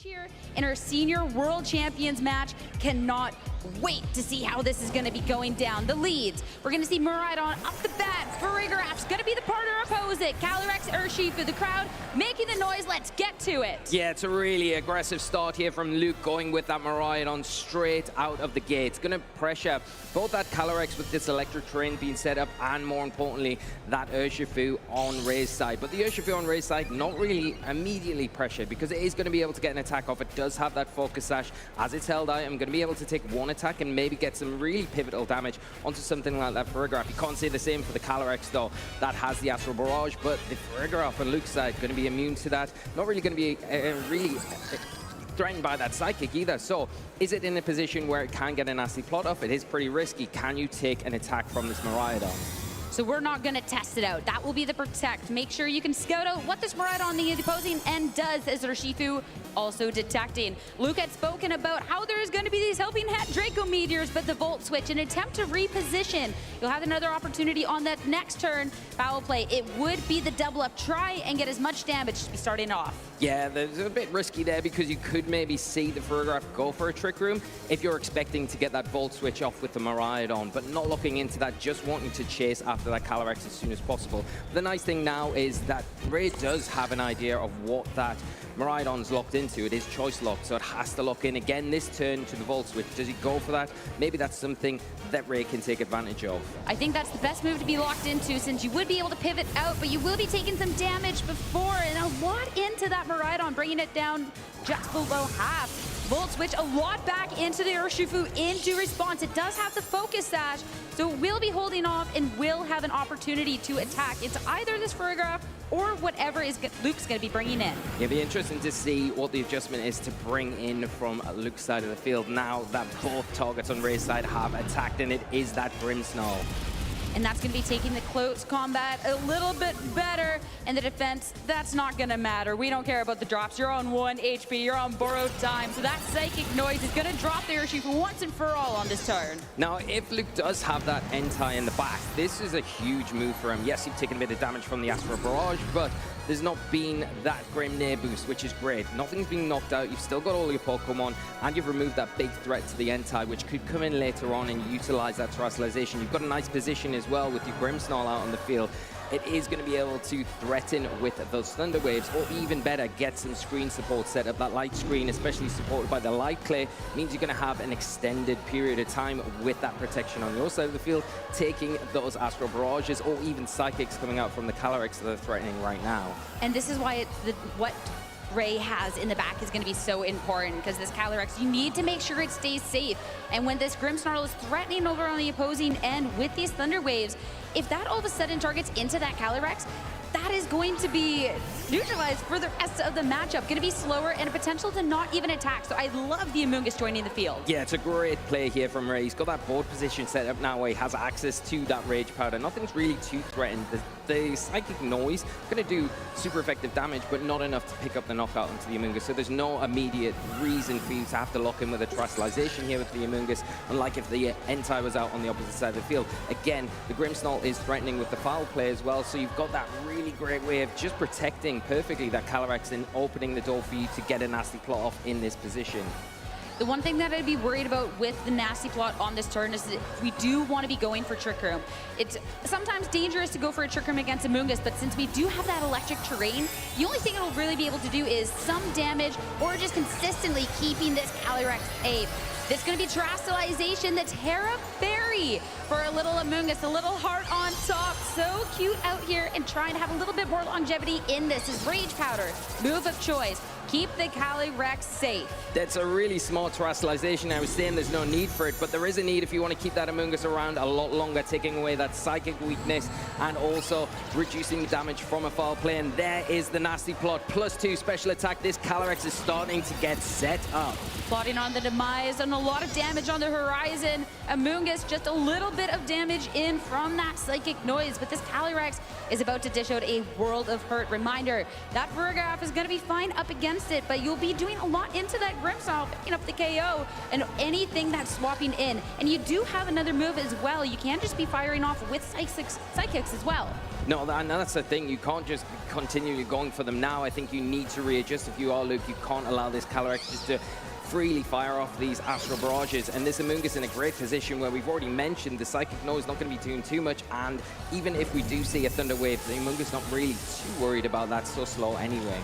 Here in our senior world champions match. Cannot wait to see how this is going to be going down. The leads, we're going to see Miraidon up the bat. Farigiraf's going to be the partner opposite. Calyrex, Urshifu, the crowd making the noise. Let's get to it. Yeah, it's a really aggressive start here from Luke, going with that Miraidon straight out of the gate. It's going to pressure both that Calyrex with this electric terrain being set up, and more importantly, that Urshifu on Ray's side. But the Urshifu on Ray's side, not really immediately pressured, because it is going to be able to get an attack off. It does have that focus sash. As it's held out, I'm going to be able to take one attack and maybe get some really pivotal damage onto something like that Farigiraf. You can't say the same for the Calyrex, though. That has the Astral Barrage, but the Farigiraf on Luke's side going to be immune to that. Not really going to be really threatened by that Psychic either. So is it in a position where it can get a nasty plot off? It is pretty risky. Can you take an attack from this Miraidon? So we're not going to test it out. That will be the protect. Make sure you can scout out what this Miraidon the opposing end does, as Urshifu also detecting. Luke had spoken about how there is going to be these helping hand Draco Meteors, but the Volt Switch, an attempt to reposition. You'll have another opportunity on that next turn. Foul play. It would be the double up. Try and get as much damage to be starting off. Yeah, there's a bit risky there, because you could maybe see the Farigiraf go for a Trick Room if you're expecting to get that Volt Switch off with the Miraidon, but not looking into that, just wanting to chase after that Calyrex as soon as possible. The nice thing now is that Ray does have an idea of what that Miraidon's locked into. It is choice locked, so it has to lock in again this turn to the Volt Switch. Does he go for that? Maybe that's something that Ray can take advantage of. I think that's the best move to be locked into, since you would be able to pivot out, but you will be taking some damage before, and a lot into that Miraidon, bringing it down just below half. Volt Switch, a lot back into the Urshifu into response. It does have the focus sash, so it will be holding off and will have an opportunity to attack into either this Farigiraf or whatever is Luke's going to be bringing in. It'll be interesting to see what the adjustment is to bring in from Luke's side of the field now that both targets on Ray's side have attacked, and it is that Grimmsnarl. And that's going to be taking the close combat a little bit better. And the defense, that's not going to matter. We don't care about the drops. You're on 1 HP. You're on borrowed time. So that Psychic Noise is going to drop the Urshifu once and for all on this turn. Now, if Luke does have that Entei in the back, this is a huge move for him. Yes, you've taken a bit of damage from the Astral Barrage, but there's not been that Grim Nair boost, which is great. Nothing's being knocked out. You've still got all your Pokemon, and you've removed that big threat to the Entei, which could come in later on and utilize that Terrestrialization. You've got a nice position as well with your Grimmsnarl out on the field. It is going to be able to threaten with those Thunder Waves, or even better, get some screen support set up. That light screen, especially supported by the Light Clay, means you're going to have an extended period of time with that protection on your side of the field, taking those Astral Barrages or even Psychics coming out from the Calyrex that are threatening right now. And this is why what Ray has in the back is going to be so important, because this Calyrex, you need to make sure it stays safe. And when this Grimmsnarl is threatening over on the opposing end with these Thunder Waves, if that all of a sudden targets into that Calyrex, that is going to be neutralized for the rest of the matchup. Going to be slower and a potential to not even attack. So I love the Amoonguss joining the field. Yeah, it's a great play here from Ray. He's got that board position set up now where he has access to that Rage Powder. Nothing's really too threatened. The Psychic Noise going to do super effective damage, but not enough to pick up the knockout into the Amoonguss. So there's no immediate reason for you to have to lock in with a Terrestrialization here with the Amoonguss, unlike if the Entei was out on the opposite side of the field. Again, the Grimmsnarl is threatening with the foul play as well, so you've got that really great way of just protecting perfectly that Calyrex and opening the door for you to get a nasty plot off in this position. The one thing that I'd be worried about with the nasty plot on this turn is that we do want to be going for Trick Room. It's sometimes dangerous to go for a Trick Room against Amoonguss, but since we do have that electric terrain, the only thing it'll really be able to do is some damage or just consistently keeping this Calyrex safe. This is going to be Terrestrialization, the Terra Fairy for a little Amoonguss, a little heart on top. So cute out here, and trying to have a little bit more longevity in this is Rage Powder, move of choice. Keep the Calyrex safe. That's a really smart Terrestrialization. I was saying there's no need for it, but there is a need if you want to keep that Amoonguss around a lot longer, taking away that Psychic weakness and also reducing the damage from a foul play. And there is the nasty plot. +2 special attack. This Calyrex is starting to get set up. Plotting on the demise and a lot of damage on the horizon. Amoonguss just a little bit of damage in from that Psychic Noise, but this Calyrex is about to dish out a world of hurt. Reminder, that Farigiraf is going to be fine up against it, but you'll be doing a lot into that Grimmsnarl, picking up the KO and anything that's swapping in. And you do have another move as well. You can just be firing off with Psychics as well. No, and that's the thing. You can't just continually going for them now. I think you need to readjust. If you are Luke, you can't allow this Calyrex just to freely fire off these Astral Barrages. And this Amoonguss in a great position where we've already mentioned the Psychic Noise not going to be doing too much. And even if we do see a Thunder Wave, the Amoonguss not really too worried about that. So slow anyway.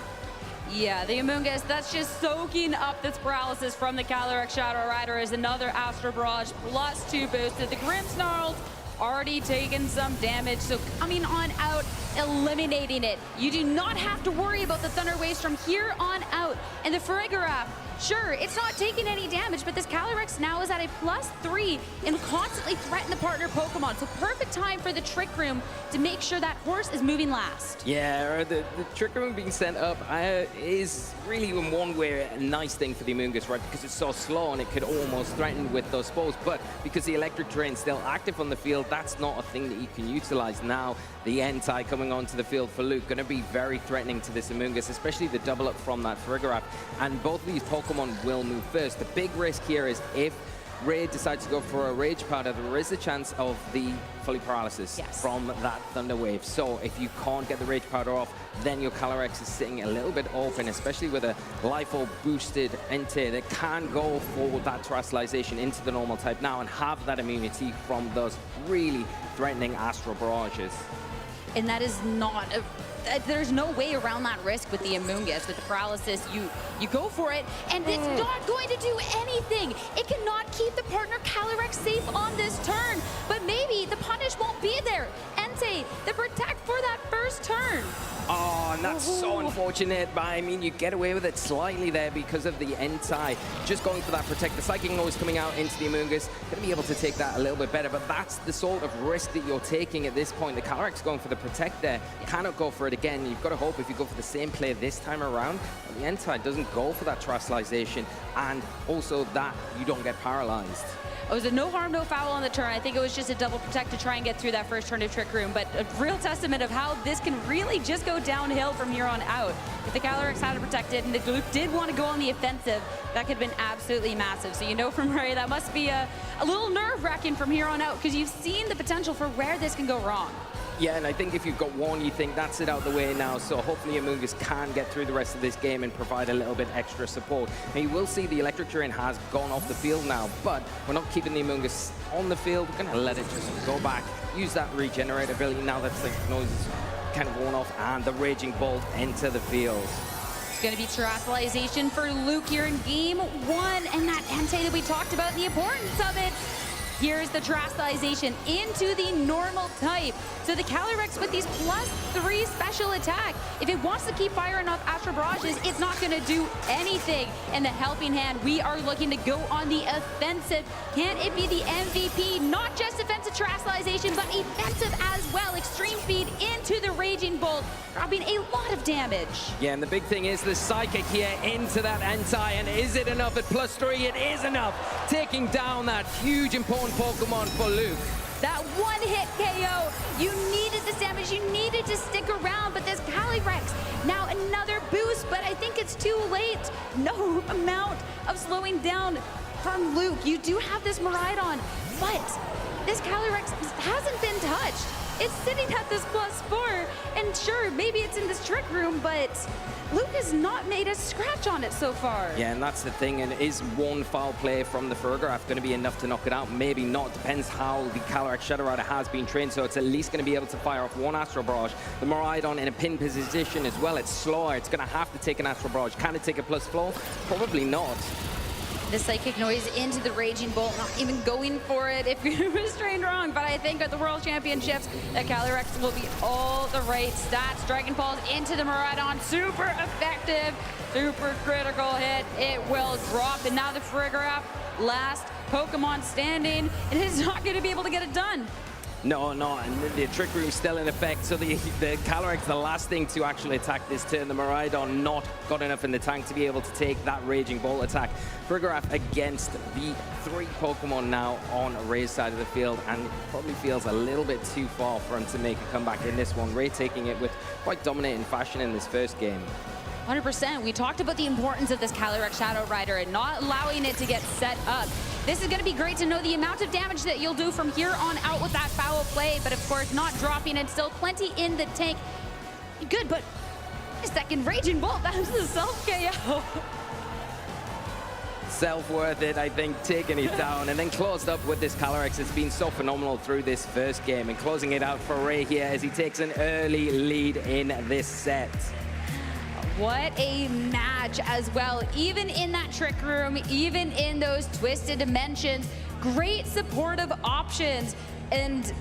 Yeah, the Amoonguss, that's just soaking up this paralysis from the Calyrex Shadow Rider as another Astral Barrage +2 boosted. The Grimmsnarls already taken some damage, so coming on out, eliminating it. You do not have to worry about the Thunder Waves from here on out. And the Farigiraf, sure, it's not taking any damage, but this Calyrex now is at a +3 and constantly threaten the partner Pokemon. So perfect time for the Trick Room to make sure that horse is moving last. Yeah, the Trick Room being sent up is really in one way a nice thing for the Amoonguss, right? Because it's so slow and it could almost threaten with those spores. But because the Electric Terrain's still active on the field, that's not a thing that you can utilize. Now, the Entei coming onto the field for Luke, going to be very threatening to this Amoonguss, especially the double up from that Farigiraf. And both of these Pokemon will move first. The big risk here is if Raid decides to go for a Rage Powder, there is a chance of the fully paralysis from that Thunder Wave. So if you can't get the Rage Powder off, then your Calyrex is sitting a little bit open, especially with a Life Orb boosted Entei that can go for that Terrestrialization into the normal type now and have that immunity from those really threatening Astral Barrages. And that is not there's no way around that risk with the Amoonguss. With the paralysis, you go for it, and it's not going to do anything. It cannot keep the partner Calyrex safe on this turn, but maybe the punish won't be there. Entei, the protect for that first turn. Oh, and that's so unfortunate, but I mean, you get away with it slightly there because of the Entei. Just going for that protect. The Psychic Noise coming out into the Amoonguss, going to be able to take that a little bit better, but that's the sort of risk that you're taking at this point. The Calyrex going for the protect there, cannot go for it again. You've got to hope if you go for the same play this time around, the Entei doesn't go for that Terrestrialization, and also that you don't get paralyzed. It was a no harm, no foul on the turn. I think it was just a double protect to try and get through that first turn of Trick Room, but a real testament of how this can really just go downhill from here on out. If the Calyrex had it protected and the Luke did want to go on the offensive, that could have been absolutely massive. So you know from Ray, that must be a little nerve-wracking from here on out because you've seen the potential for where this can go wrong. Yeah, and I think if you've got one, you think that's it out the way now. So hopefully Amoonguss can get through the rest of this game and provide a little bit extra support. And you will see the Electric Terrain has gone off the field now, but we're not keeping the Amoonguss on the field. We're going to let it just go back, use that regenerate ability now that the noise is kind of worn off, and the Raging Bolt enter the field. It's going to be Terrestrialization for Luke here in Game 1, and that Entei that we talked about, the importance of it. Here's the Terrestrialization into the normal type. So the Calyrex with these +3 special attack, if it wants to keep firing off Astral Barrages, it's not going to do anything. And the Helping Hand, we are looking to go on the offensive. Can it be the MVP? Not just offensive Terrestrialization, but offensive as well. Extreme Speed into the Raging Bolt, dropping a lot of damage. Yeah, and the big thing is the Psychic here into that Entei, and is it enough at +3? It is enough, taking down that huge important Pokemon for Luke. That one-hit KO, you needed this damage, you needed to stick around, but this Calyrex, now another boost, but I think it's too late. No amount of slowing down from Luke. You do have this Miraidon, but this Calyrex hasn't been touched. It's sitting at this +4, and sure, maybe it's in this Trick Room, but Luke has not made a scratch on it so far. Yeah, and that's the thing, and is one foul play from the Farigiraf going to be enough to knock it out? Maybe not, depends how the Calyrex Shadow Rider has been trained, so it's at least going to be able to fire off one Astral Barrage. The Miraidon in a pin position as well, it's slower, it's going to have to take an Astral Barrage. Can it take a +4? Probably not. The Psychic Noise into the Raging Bolt, not even going for it if it was trained wrong. But I think at the World Championships, the Calyrex will be all the right stats. Dragon Balls into the Miraidon, super effective, super critical hit. It will drop, and now the Farigiraf, last Pokemon standing, and it's not going to be able to get it done. No, and the Trick Room's still in effect, so the Calyrex, the last thing to actually attack this turn. The Miraidon not got enough in the tank to be able to take that Raging Bolt attack. Farigiraf against the 3 Pokemon now on Ray's side of the field, and probably feels a little bit too far for him to make a comeback in this one. Ray taking it with quite dominating fashion in this first game. 100%. We talked about the importance of this Calyrex Shadow Rider and not allowing it to get set up. This is going to be great to know the amount of damage that you'll do from here on out with that foul play, but of course not dropping it. Still plenty in the tank. Good, but a second Raging Bolt. That was the self-KO. Self-worth it, I think, taking it down and then closed up with this Calyrex. It's been so phenomenal through this first game and closing it out for Ray here as he takes an early lead in this set. What a match as well. Even in that trick room, even in those twisted dimensions, great supportive options. And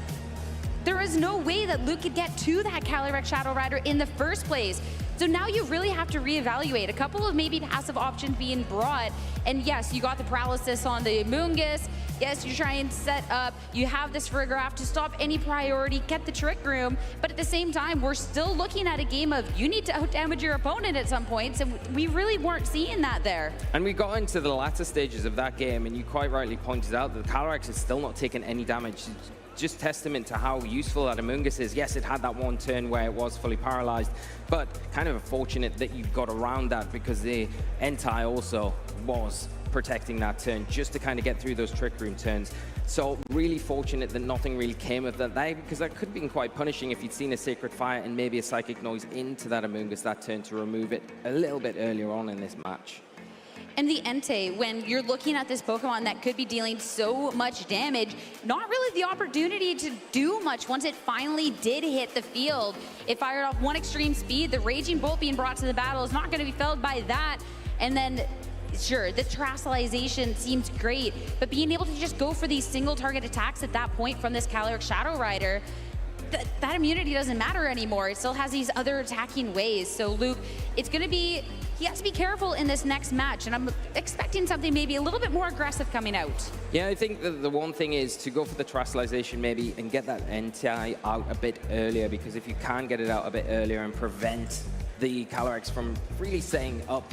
there is no way that Luke could get to that Calyrex Shadow Rider in the first place. So now you really have to reevaluate. A couple of maybe passive options being brought. And yes, you got the paralysis on the Amoonguss. Yes, you're trying to set up. You have this Frigoraph to stop any priority, get the trick room. But at the same time, we're still looking at a game of you need to outdamage your opponent at some points. And we really weren't seeing that there. And we got into the latter stages of that game, and you quite rightly pointed out that the Calyrex is still not taking any damage. Just testament to how useful that Amoonguss is. Yes, it had that one turn where it was fully paralyzed, but kind of unfortunate that you got around that because the Entei also was protecting that turn just to kind of get through those trick room turns. So really fortunate that nothing really came of that there, because that could have been quite punishing if you'd seen a Sacred Fire and maybe a Psychic Noise into that Amoonguss that turn to remove it a little bit earlier on in this match. And the Entei, when you're looking at this Pokemon that could be dealing so much damage, not really the opportunity to do much once it finally did hit the field. It fired off one extreme speed. The Raging Bolt being brought to the battle is not going to be felled by that. And then, sure, the Terastallization seems great, but being able to just go for these single target attacks at that point from this Calyrex Shadow Rider, that immunity doesn't matter anymore. It still has these other attacking ways. So Luke, it's going to be, he has to be careful in this next match, and I'm expecting something maybe a little bit more aggressive coming out. Yeah, I think the one thing is to go for the Terastallization maybe and get that Entei out a bit earlier, because if you can get it out a bit earlier and prevent the Calyrex from really setting up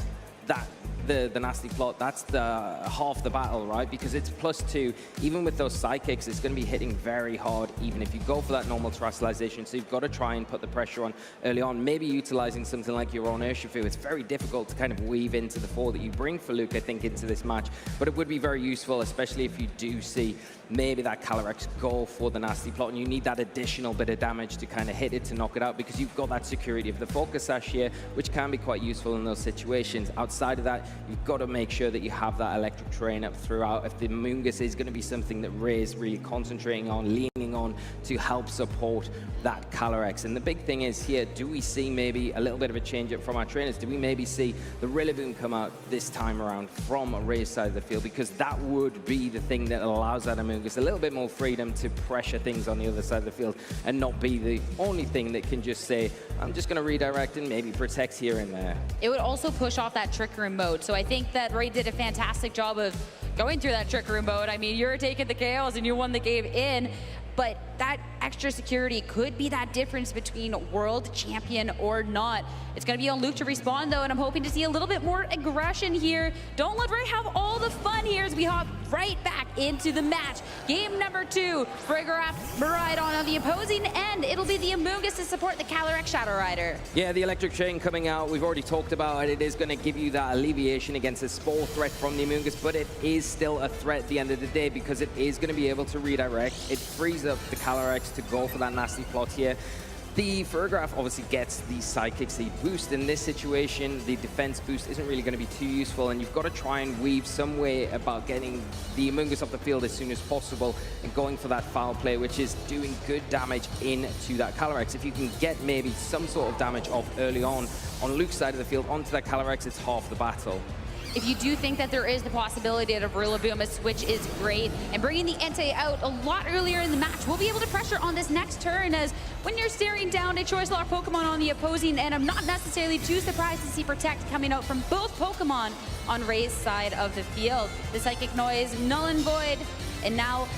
that the nasty plot, that's the half the battle, right? Because it's +2. Even with those Psychics, it's going to be hitting very hard, even if you go for that normal Terastallization. So you've got to try and put the pressure on early on, maybe utilizing something like your own Urshifu. It's very difficult to kind of weave into the 4 that you bring for Luke, I think, into this match. But it would be very useful, especially if you do see maybe that Calyrex go for the nasty plot, and you need that additional bit of damage to kind of hit it to knock it out, because you've got that security of the Focus Sash here, which can be quite useful in those situations. Outside of that, you've got to make sure that you have that electric terrain up throughout. If the Amoonguss is going to be something that Ray's really concentrating on, leaning on to help support that Calyrex. And the big thing is here, do we see maybe a little bit of a change up from our trainers? Do we maybe see the Rillaboom come out this time around from Ray's side of the field? Because that would be the thing that allows that Amoonguss a little bit more freedom to pressure things on the other side of the field and not be the only thing that can just say, I'm just going to redirect and maybe protect here and there. It would also push off that Trick Room mode. So I think that Ray did a fantastic job of going through that Trick Room mode. I mean, you're taking the KOs and you won the game in, but that extra security could be that difference between world champion or not. It's going to be on Luke to respond, though, and I'm hoping to see a little bit more aggression here. Don't let Ray have all the fun here as we hop right back into the match. Game number 2, Frigoraph Miraidon on the opposing end. It'll be the Amoonguss to support the Calyrex Shadow Rider. Yeah, the electric chain coming out, we've already talked about it. It is going to give you that alleviation against a spore threat from the Amoonguss, but it is still a threat at the end of the day because it is going to be able to redirect. It frees up the Calyrex to go for that nasty plot here. The Frigoraph obviously gets the Psychic Seed boost. In this situation, the defense boost isn't really going to be too useful, and you've got to try and weave some way about getting the Amoonguss off the field as soon as possible and going for that foul play, which is doing good damage into that Calyrex. If you can get maybe some sort of damage off early on Luke's side of the field onto that Calyrex, it's half the battle. If you do think that there is the possibility of Rillaboom, a switch is great. And bringing the Entei out a lot earlier in the match, we'll be able to pressure on this next turn, as when you're staring down a Choice Lock Pokemon on the opposing end, I'm not necessarily too surprised to see Protect coming out from both Pokemon on Ray's side of the field. The Psychic Noise, null and void. And now,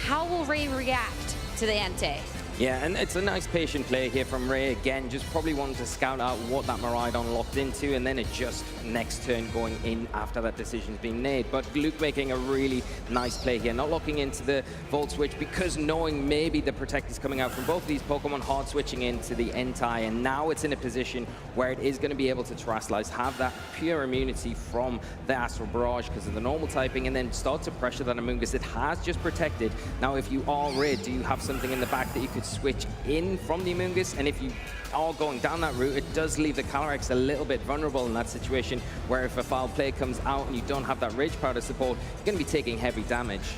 how will Ray react to the Entei? Yeah, and it's a nice patient play here from Ray again, just probably wanting to scout out what that Miraidon locked into and then adjust next turn going in after that decision's been made. But Luke making a really nice play here, not locking into the Volt Switch because knowing maybe the Protect is coming out from both of these Pokemon, hard switching into the Entei, and now it's in a position where it is going to be able to Terastallize, have that pure immunity from the Astral Barrage because of the normal typing, and then start to pressure that Amoonguss. It has just protected. Now, if you are red, do you have something in the back that you could switch in from the Amoonguss? And if you are going down that route, it does leave the Calyrex a little bit vulnerable in that situation where if a foul play comes out and you don't have that Rage Powder support, you're going to be taking heavy damage.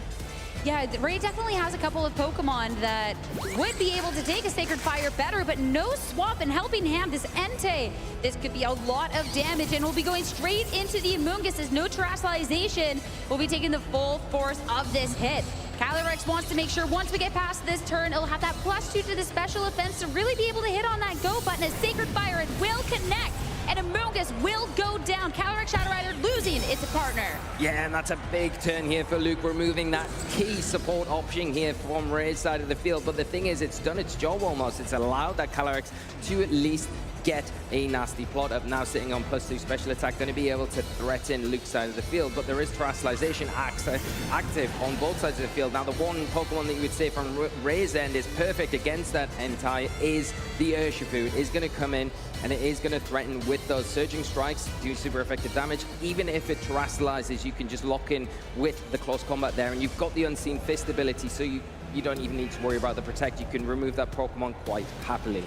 Yeah, Ray definitely has a couple of Pokemon that would be able to take a Sacred Fire better, but no swap and helping hand. This Entei, this could be a lot of damage, and we'll be going straight into the Amoonguss as no Terastallization will be taking the full force of this hit. Calyrex wants to make sure once we get past this turn, it'll have that +2 to the special offense to really be able to hit on that go button. As Sacred Fire, it will connect, and Amoonguss will go down. Calyrex Shadow Rider losing its partner. Yeah, and that's a big turn here for Luke, removing that key support option here from Ray's side of the field. But the thing is, it's done its job almost. It's allowed that Calyrex to at least get a nasty plot up. Now sitting on +2 special attack, going to be able to threaten Luke's side of the field, but there is Terastallization active on both sides of the field. Now the one Pokemon that you would say from Ray's end is perfect against that Entei is the Urshifu. It is going to come in and it is going to threaten with those Surging Strikes, do super effective damage. Even if it Terastallizes, you can just lock in with the close combat there, and you've got the Unseen Fist ability, so you don't even need to worry about the Protect. You can remove that Pokemon quite happily.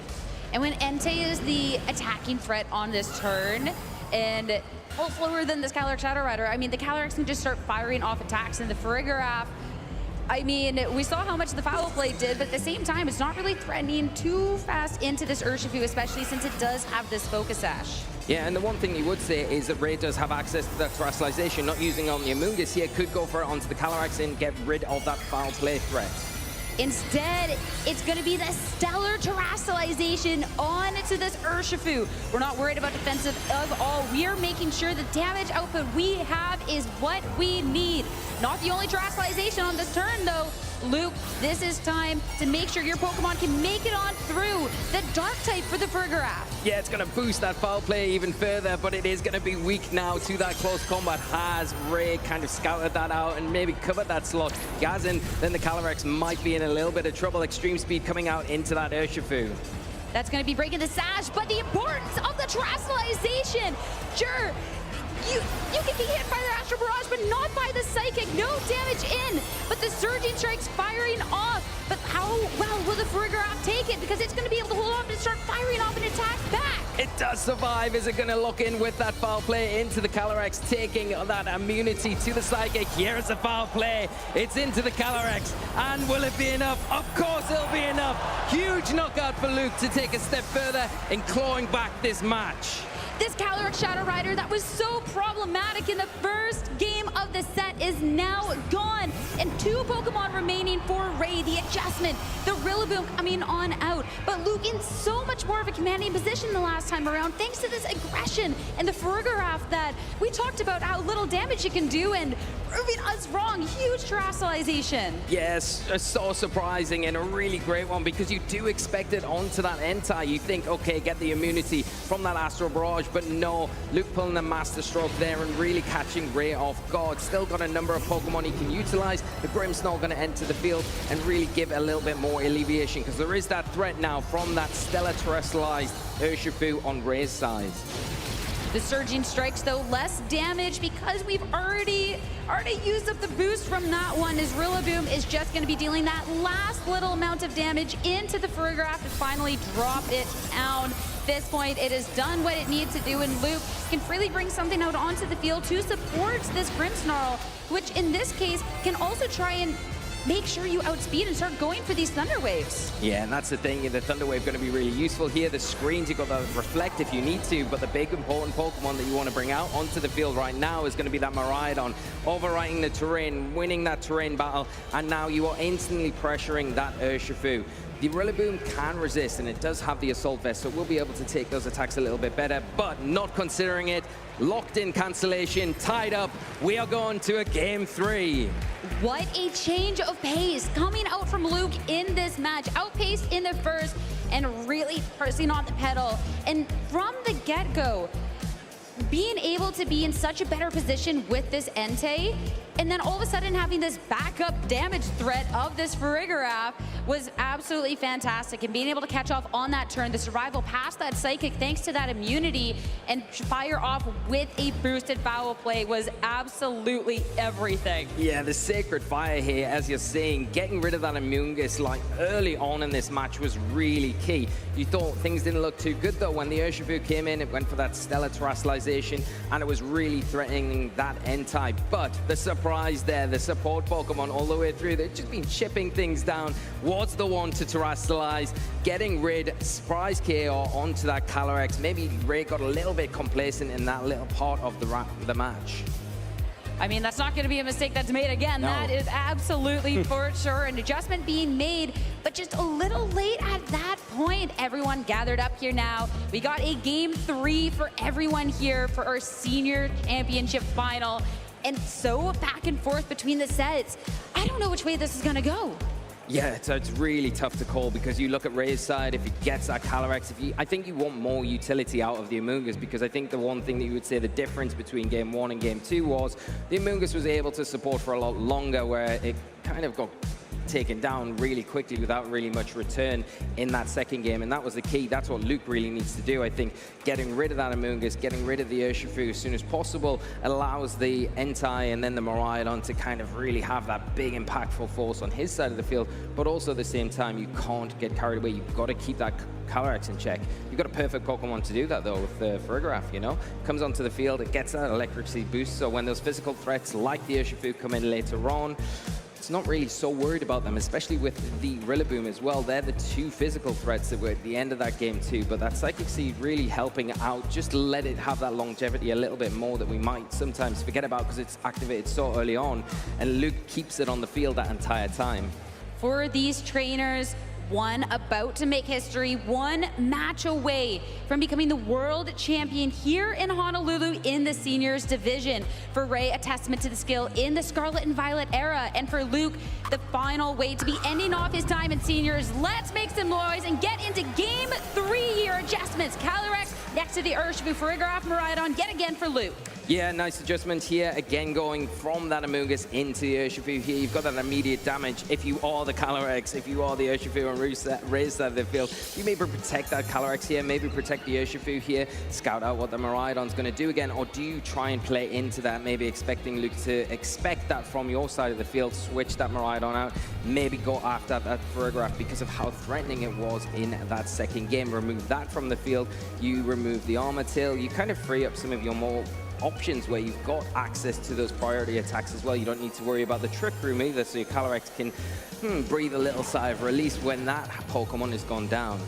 And when Entei is the attacking threat on this turn, and well, slower than this Calyrex Shadow Rider, I mean, the Calyrex can just start firing off attacks, and the Farigiraf, I mean, we saw how much the Foul Play did, but at the same time, it's not really threatening too fast into this Urshifu, especially since it does have this Focus Sash. Yeah, and the one thing you would say is that Ray does have access to that Terastallization, not using on the Amoonguss here, could go for it onto the Calyrex and get rid of that Foul Play threat. Instead, it's going to be the Stellar Terastallization onto this Urshifu. We're not worried about defensive at all. We are making sure the damage output we have is what we need. Not the only Terastallization on this turn, though. Luke, this is time to make sure your Pokemon can make it on through the Dark type for the Farigiraf. Yeah, it's going to boost that Foul Play even further, but it is going to be weak now to that close combat. Has Ray kind of scouted that out and maybe covered that slot? Gazin, then the Calyrex might be in a little bit of trouble. Extreme Speed coming out into that Urshifu. That's going to be breaking the sash, but the importance of the Terastallization. Sure, you can get hit by the Astral Barrage, but not by the Psychic. No damage in, but the Surging Strike's firing off. But how well will the Farigiraf take it? Because it's going to be able to hold on and start firing off an attack back. It does survive. Is it going to lock in with that Foul Play into the Calyrex, taking that immunity to the Psychic? Here's the Foul Play. It's into the Calyrex. And will it be enough? Of course it'll be enough. Huge knockout for Luke to take a step further in clawing back this match. This Calyrex Shadow Rider that was so problematic in the first game of the set is now gone. And 2 Pokemon remaining for Ray. The adjustment, the Rillaboom coming on out. But Luke in so much more of a commanding position the last time around, thanks to this aggression and the Farigiraf that we talked about how little damage it can do, and proving us wrong. Huge Terastallization. Yes, so surprising and a really great one, because you do expect it onto that Entei. You think, okay, get the immunity from that Astral Barrage, but no, Luke pulling the Master Stroke there and really catching Ray off guard. Still got a number of Pokemon he can utilize. The Grimmsnarl going to enter the field and really give a little bit more alleviation, because there is that threat now from that Stellar Terastallized Urshifu on Ray's side. The Surging Strikes, though, less damage because we've already used up the boost from that one, as Rillaboom is just going to be dealing that last little amount of damage into the Farigiraf to finally drop it down. At this point, it has done what it needs to do, and Luke can freely bring something out onto the field to support this Grimmsnarl, which in this case can also try and make sure you outspeed and start going for these Thunder Waves. Yeah, and that's the thing. The Thunder Wave going to be really useful here. The screens, you've got to reflect if you need to, but the big important Pokemon that you want to bring out onto the field right now is going to be that Miraidon, overwriting the terrain, winning that terrain battle, and now you are instantly pressuring that Urshifu. The Rillaboom can resist, and it does have the Assault Vest, so we'll be able to take those attacks a little bit better, but not considering it. Locked in cancellation, tied up. We are going to a game 3. What a change of pace coming out from Luke in this match. Outpaced in the first and really pressing on the pedal. And from the get-go, being able to be in such a better position with this Entei, and then all of a sudden having this backup damage threat of this Farigiraf was absolutely fantastic. And being able to catch off on that turn, the survival past that Psychic thanks to that immunity and fire off with a boosted foul play was absolutely everything. Yeah, the Sacred Fire here, as you're seeing, getting rid of that Amoonguss like early on in this match was really key. You thought things didn't look too good though. When the Urshifu came in, it went for that stellar terrestrialization and it was really threatening that Entei. But the surprise there, the support Pokemon all the way through, they've just been chipping things down, was the one to terrestrialize, getting rid, surprise KO onto that Calyrex. Maybe Ray got a little bit complacent in that little part of the match. I mean, that's not going to be a mistake that's made again. No. That is absolutely for sure an adjustment being made, but just a little late at that point. Everyone gathered up here now. We got a game 3 for everyone here for our senior championship final. And so back and forth between the sets. I don't know which way this is going to go. Yeah, it's really tough to call because you look at Ray's side, if he gets that Calyrex, I think you want more utility out of the Amoonguss, because I think the one thing that you would say the difference between Game 1 and Game 2 was the Amoonguss was able to support for a lot longer, where it kind of got taken down really quickly without really much return in that second game, and that was the key. That's what Luke really needs to do. I think getting rid of that Amoonguss, getting rid of the Urshifu as soon as possible allows the Entei and then the Miraidon to kind of really have that big impactful force on his side of the field, but also at the same time you can't get carried away. You've got to keep that Calyrex in check. You've got a perfect Pokemon to do that though with the Farigiraf, you know? Comes onto the field, it gets that electricity boost, so when those physical threats like the Urshifu come in later on, it's not really so worried about them, especially with the Rillaboom as well. They're the two physical threats that were at the end of that game too, but that Psychic Seed really helping out, just let it have that longevity a little bit more that we might sometimes forget about because it's activated so early on, and Luke keeps it on the field that entire time. For these trainers, one about to make history, one match away from becoming the world champion here in Honolulu in the seniors division. For Ray, a testament to the skill in the Scarlet and Violet era. And for Luke, the final way to be ending off his time in seniors. Let's make some noise and get into game 3 here. Adjustments, Calyrex next to the Urshifu, Farigiraf, Miraidon, yet again for Luke. Yeah, nice adjustment here. Again, going from that Amoonguss into the Urshifu here. You've got that immediate damage. If you are the Calyrex, if you are the Urshifu on Ray's side of the field, you maybe protect that Calyrex here, maybe protect the Urshifu here, scout out what the Miraidon's going to do again, or do you try and play into that, maybe expecting Luke to expect that from your side of the field, switch that Miraidon out, maybe go after that Farigiraf because of how threatening it was in that second game. Remove that from the field, you remove the Armor Tail, you kind of free up some of your more options where you've got access to those priority attacks as well. You don't need to worry about the Trick Room either, so your Calyrex can breathe a little sigh of release when that Pokemon has gone down.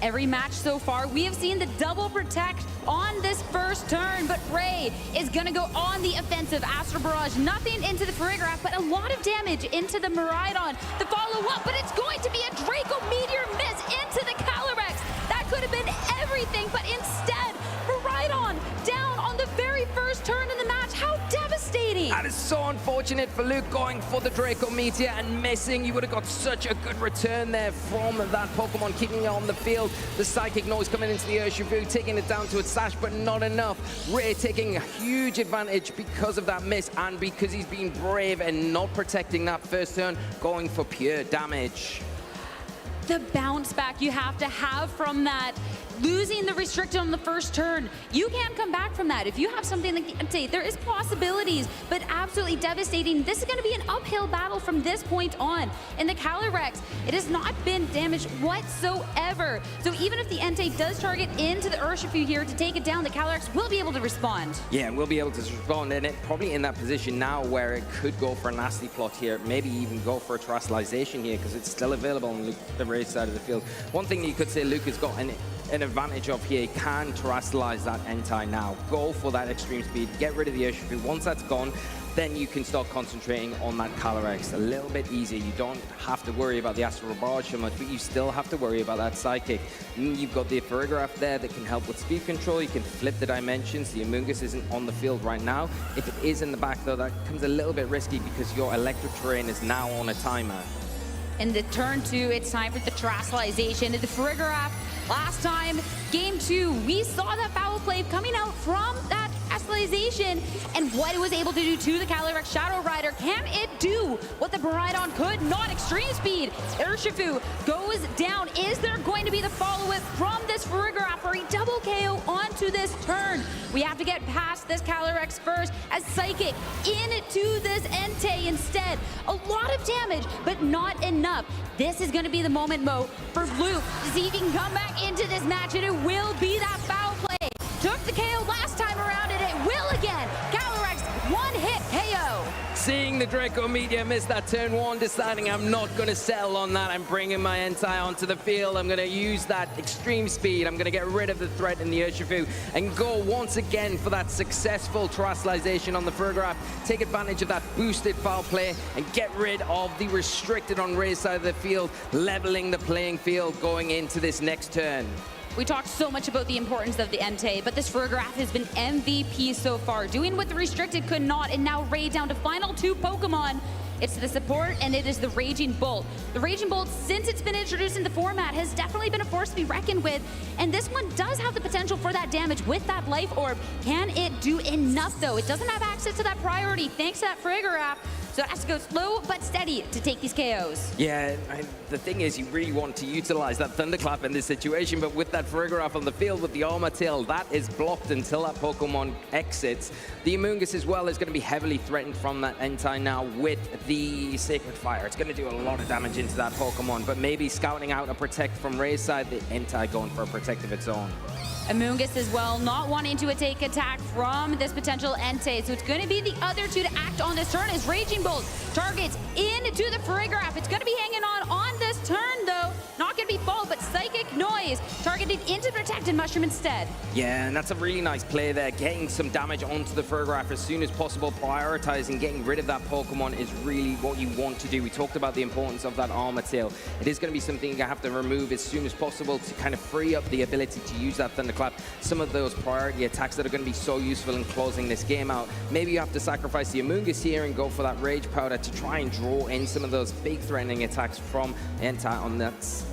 Every match so far, we have seen the double protect on this first turn, but Ray is gonna go on the offensive. Astral Barrage, nothing into the Farigiraf, but a lot of damage into the Miraidon. The follow-up, but it's going to be a Draco Meteor miss into the Calyrex. That could have been everything, but instead, Miraidon down on the very first turn in the match. How devastating! That is so unfortunate for Luke, going for the Draco Meteor and missing. You would have got such a good return there from that Pokemon, keeping it on the field. The Psychic Noise coming into the Urshifu, taking it down to its sash, but not enough. Ray taking a huge advantage because of that miss and because he's been brave and not protecting that first turn, going for pure damage. The bounce back you have to have from that. Losing the restricted on the first turn, you can't come back from that. If you have something like the Entei, there is possibilities, but absolutely devastating. This is going to be an uphill battle from this point on. In the Calyrex, it has not been damaged whatsoever. So even if the Entei does target into the Urshifu here to take it down, the Calyrex will be able to respond. Yeah, we'll be able to respond, and it probably in that position now where it could go for a nasty plot here, maybe even go for a terrestrialization here because it's still available on the Ray's side of the field. One thing that you could say Luke has got an advantage of here, he can terrestrialize that Entei now. Go for that extreme speed, get rid of the Urshifu. Once that's gone, then you can start concentrating on that Calyrex a little bit easier. You don't have to worry about the Astral Barrage so much, but you still have to worry about that Psychic. You've got the Farigiraf there that can help with speed control. You can flip the dimensions. The Amoonguss isn't on the field right now. If it is in the back, though, that becomes a little bit risky because your electric terrain is now on a timer. In the turn 2, it's time for the terrestrialization. The Farigiraf Last time, game 2, we saw that foul play coming out from that Estalization, and what it was able to do to the Calyrex Shadow Rider. Can it do what the Baridon could not? Extreme speed. Urshifu goes down. Is there going to be the follow-up from this Farigiraf for a double KO onto this turn? We have to get past this Calyrex first, as Psychic into this Entei instead. A lot of damage, but not enough. This is going to be the moment, Mo, for Luke to see if he can come back into this match, and it will be that foul play. Took the KO last time around, and it will again. Calyrex, one-hit KO. Seeing the Draco Meteor miss that turn 1, deciding I'm not going to settle on that. I'm bringing my Entei onto the field. I'm going to use that extreme speed. I'm going to get rid of the threat in the Urshifu and go once again for that successful terrestrialization on the Farigiraf. Take advantage of that boosted foul play and get rid of the restricted on Ray's side of the field, leveling the playing field going into this next turn. We talked so much about the importance of the Entei, but this Farigiraf has been MVP so far, doing what the restricted could not, and now Ray down to final 2 Pokemon. It's the support, and it is the Raging Bolt. The Raging Bolt, since it's been introduced in the format, has definitely been a force to be reckoned with, and this one does have the potential for that damage with that Life Orb. Can it do enough, though? It doesn't have access to that priority, thanks to that Farigiraf, so it has to go slow but steady to take these KOs. Yeah, the thing is, you really want to utilize that Thunderclap in this situation, but with that Farigiraf on the field with the Armor Tail, that is blocked until that Pokemon exits. The Amoonguss as well is going to be heavily threatened from that Entei now with the Sacred Fire. It's going to do a lot of damage into that Pokemon, but maybe scouting out a Protect from Ray's side, the Entei going for a Protect of its own. Amoonguss as well, not wanting to take attack from this potential Entei. So it's going to be the other two to act on this turn as Raging Bolt targets into the Farigiraf. It's going to be hanging on this turn, though. Not going to be full, but Psychic Noise targeted into Protected Mushroom instead. Yeah, and that's a really nice play there. Getting some damage onto the Farigiraf as soon as possible, prioritizing getting rid of that Pokemon is really what you want to do. We talked about the importance of that Armor Tail. It is going to be something you have to remove as soon as possible to kind of free up the ability to use that Thunderclap. Some of those priority attacks that are going to be so useful in closing this game out. Maybe you have to sacrifice the Amoonguss here and go for that Rage Powder to try and draw in some of those big threatening attacks from Entei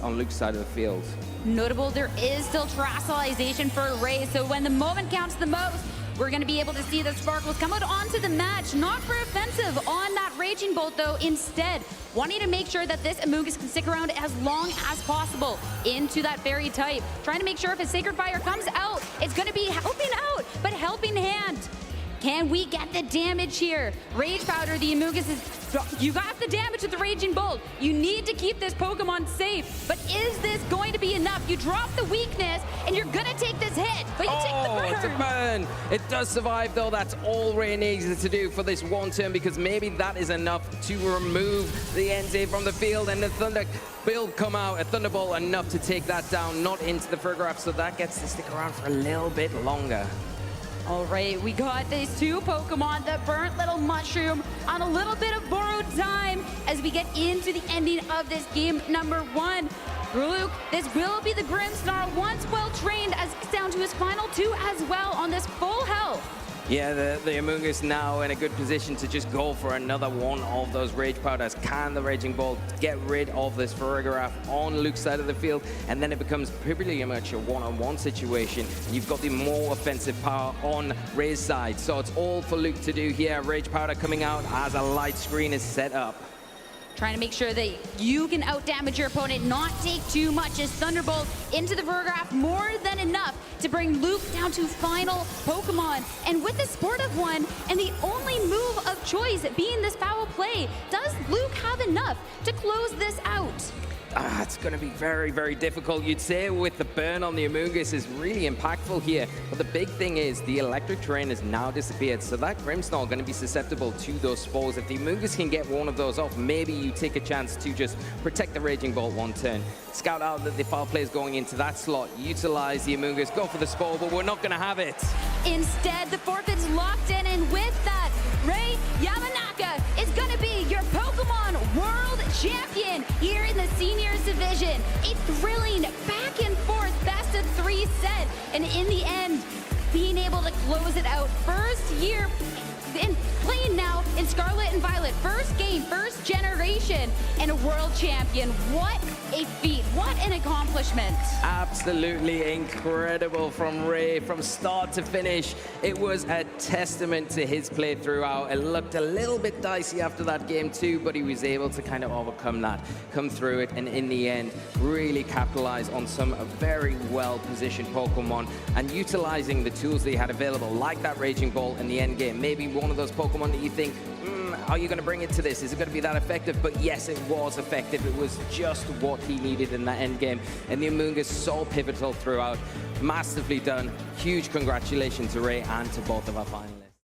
on Luke's side of the field. Notable, there is still terrestrialization for Ray, so when the moment counts the most, we're going to be able to see the Sparkles come out onto the match, not for offensive on that Raging Bolt, though. Instead, wanting to make sure that this Amoonguss can stick around as long as possible into that Fairy type. Trying to make sure if a Sacred Fire comes out, it's going to be helping out, but helping hand. Can we get the damage here? Rage Powder, the Amoonguss is... You got the damage with the Raging Bolt. You need to keep this Pokemon safe. But is this going to be enough? You drop the weakness, and you're going to take this hit. But you take the burn. It's a burn. It does survive, though. That's all Ray needs to do for this one turn, because maybe that is enough to remove the Entei from the field, and the Thunder will come out, a Thunderbolt enough to take that down, not into the Farigiraf, so that gets to stick around for a little bit longer. All right, we got these two Pokemon, the Burnt Little Mushroom, on a little bit of borrowed time as we get into the ending of this game number 1. Luke, this will be the Grimmsnarl, once well trained, as it's down to his final 2 as well on this full health. Yeah, the Amoonguss now in a good position to just go for another one of those Rage Powders. Can the Raging Bolt get rid of this Farigiraf on Luke's side of the field? And then it becomes pretty much a one-on-one situation. You've got the more offensive power on Ray's side. So it's all for Luke to do here. Rage Powder coming out as a light screen is set up. Trying to make sure that you can out-damage your opponent, not take too much as Thunderbolt into the Farigiraf, more than enough to bring Luke down to final Pokemon. And with the Sportive one, and the only move of choice being this foul play, does Luke have enough to close this out? It's going to be very, very difficult. You'd say with the burn on the Amoonguss is really impactful here. But the big thing is the electric terrain has now disappeared. So that Grimmsnarl going to be susceptible to those spores. If the Amoonguss can get one of those off, maybe you take a chance to just protect the Raging Bolt one turn. Scout out that the foul play is going into that slot. Utilize the Amoonguss, go for the spore, but we're not going to have it. Instead, the forfeit's locked in, and with that, Ray Yamanaka is going to be your Pokemon World Champion here in the Seniors Division. A thrilling back-and-forth best-of-3 set, and in the end, being able to close it out. First year in playing now in Scarlet and Violet, first game, first generation, and a world champion. What a feat, what an accomplishment. Absolutely incredible from Ray, from start to finish. It was a testament to his play throughout. It looked a little bit dicey after that game too, but he was able to kind of overcome that, come through it, and in the end, really capitalize on some very well-positioned Pokemon and utilizing the tools that he had available, like that Raging Ball in the end game. Maybe one of those Pokemon that you think, are you going to bring it to this? Is it going to be that effective? But yes, it was effective. It was just what he needed in that end game. And the Amoonguss so pivotal throughout. Massively done. Huge congratulations to Ray and to both of our finalists.